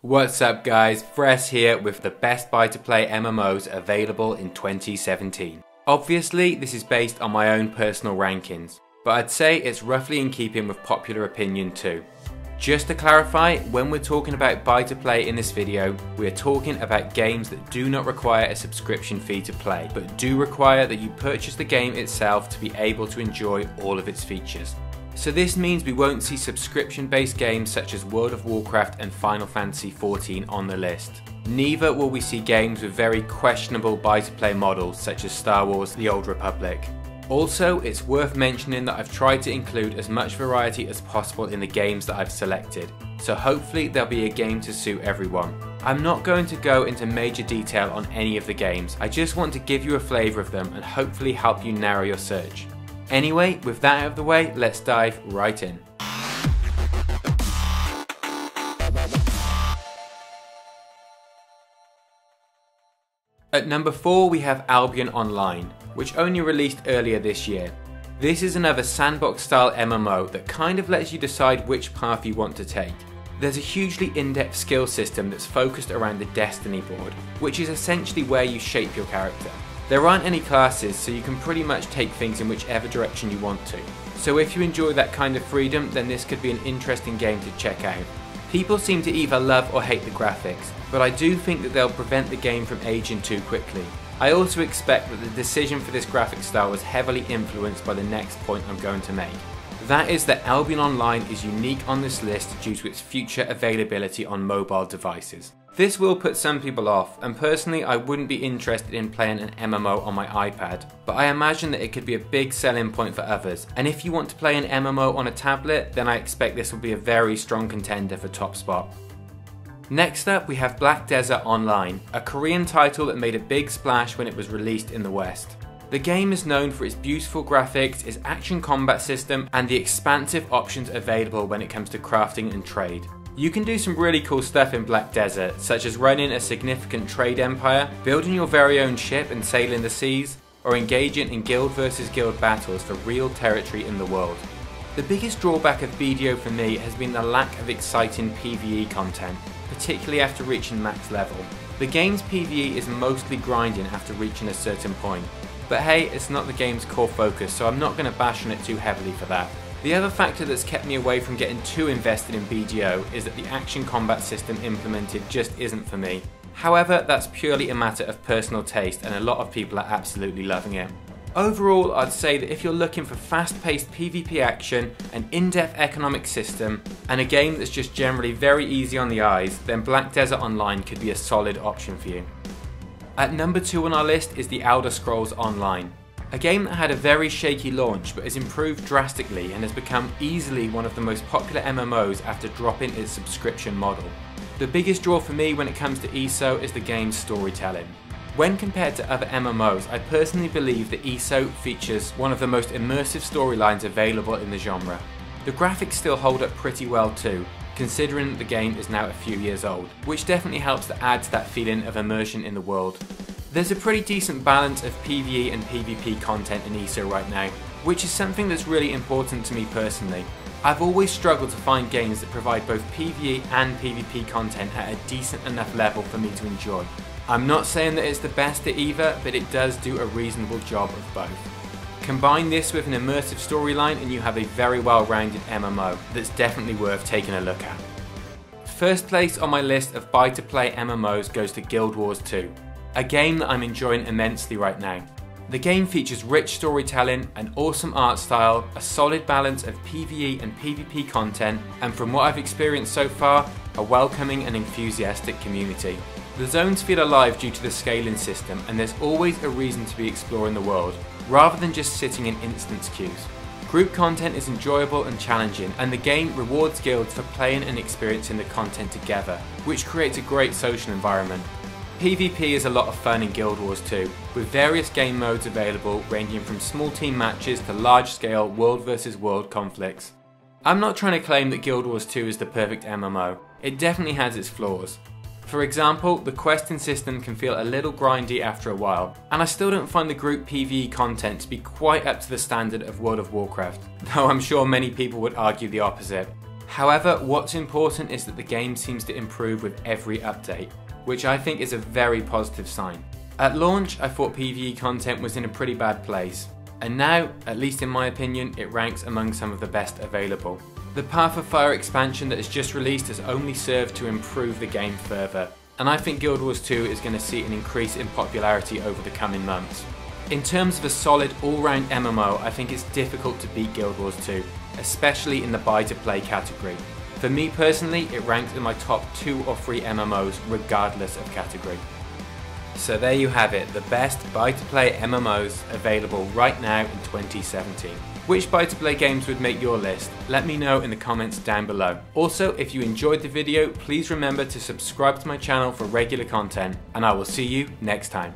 What's up guys, Vress here with the best buy-to-play MMOs available in 2017. Obviously this is based on my own personal rankings, but I'd say it's roughly in keeping with popular opinion too. Just to clarify, when we're talking about buy-to-play in this video, we are talking about games that do not require a subscription fee to play, but do require that you purchase the game itself to be able to enjoy all of its features. So this means we won't see subscription-based games such as World of Warcraft and Final Fantasy XIV on the list. Neither will we see games with very questionable buy-to-play models such as Star Wars: The Old Republic. Also, it's worth mentioning that I've tried to include as much variety as possible in the games that I've selected, so hopefully there'll be a game to suit everyone. I'm not going to go into major detail on any of the games, I just want to give you a flavour of them and hopefully help you narrow your search. Anyway, with that out of the way, let's dive right in. At number 4 we have Albion Online, which only released earlier this year. This is another sandbox style MMO that kind of lets you decide which path you want to take. There's a hugely in-depth skill system that's focused around the Destiny board, which is essentially where you shape your character. There aren't any classes, so you can pretty much take things in whichever direction you want to. So if you enjoy that kind of freedom, then this could be an interesting game to check out. People seem to either love or hate the graphics, but I do think that they'll prevent the game from aging too quickly. I also expect that the decision for this graphic style was heavily influenced by the next point I'm going to make. That is that Albion Online is unique on this list due to its future availability on mobile devices. This will put some people off, and personally I wouldn't be interested in playing an MMO on my iPad, but I imagine that it could be a big selling point for others, and if you want to play an MMO on a tablet, then I expect this will be a very strong contender for top spot. Next up we have Black Desert Online, a Korean title that made a big splash when it was released in the West. The game is known for its beautiful graphics, its action combat system, and the expansive options available when it comes to crafting and trade. You can do some really cool stuff in Black Desert, such as running a significant trade empire, building your very own ship and sailing the seas, or engaging in guild versus guild battles for real territory in the world. The biggest drawback of BDO for me has been the lack of exciting PvE content, particularly after reaching max level. The game's PvE is mostly grinding after reaching a certain point, but hey, it's not the game's core focus, so I'm not going to bash on it too heavily for that. The other factor that's kept me away from getting too invested in BDO is that the action combat system implemented just isn't for me. However, that's purely a matter of personal taste and a lot of people are absolutely loving it. Overall, I'd say that if you're looking for fast-paced PvP action, an in-depth economic system, and a game that's just generally very easy on the eyes, then Black Desert Online could be a solid option for you. At number 2 on our list is The Elder Scrolls Online. A game that had a very shaky launch but has improved drastically and has become easily one of the most popular MMOs after dropping its subscription model. The biggest draw for me when it comes to ESO is the game's storytelling. When compared to other MMOs, I personally believe that ESO features one of the most immersive storylines available in the genre. The graphics still hold up pretty well too, considering that the game is now a few years old, which definitely helps to add to that feeling of immersion in the world. There's a pretty decent balance of PvE and PvP content in ESO right now, which is something that's really important to me personally. I've always struggled to find games that provide both PvE and PvP content at a decent enough level for me to enjoy. I'm not saying that it's the best at either, but it does do a reasonable job of both. Combine this with an immersive storyline and you have a very well-rounded MMO that's definitely worth taking a look at. First place on my list of buy-to-play MMOs goes to Guild Wars 2. A game that I'm enjoying immensely right now. The game features rich storytelling, an awesome art style, a solid balance of PvE and PvP content, and from what I've experienced so far, a welcoming and enthusiastic community. The zones feel alive due to the scaling system, and there's always a reason to be exploring the world, rather than just sitting in instance queues. Group content is enjoyable and challenging, and the game rewards guilds for playing and experiencing the content together, which creates a great social environment. PvP is a lot of fun in Guild Wars 2, with various game modes available ranging from small team matches to large scale world versus world conflicts. I'm not trying to claim that Guild Wars 2 is the perfect MMO, it definitely has its flaws. For example, the questing system can feel a little grindy after a while, and I still don't find the group PvE content to be quite up to the standard of World of Warcraft, though I'm sure many people would argue the opposite. However, what's important is that the game seems to improve with every update, which I think is a very positive sign. At launch, I thought PvE content was in a pretty bad place, and now, at least in my opinion, it ranks among some of the best available. The Path of Fire expansion that has just released has only served to improve the game further, and I think Guild Wars 2 is going to see an increase in popularity over the coming months. In terms of a solid all-round MMO, I think it's difficult to beat Guild Wars 2, especially in the buy-to-play category. For me personally, it ranks in my top 2 or 3 MMOs regardless of category. So there you have it, the best buy-to-play MMOs available right now in 2017. Which buy-to-play games would make your list? Let me know in the comments down below. Also, if you enjoyed the video, please remember to subscribe to my channel for regular content, and I will see you next time.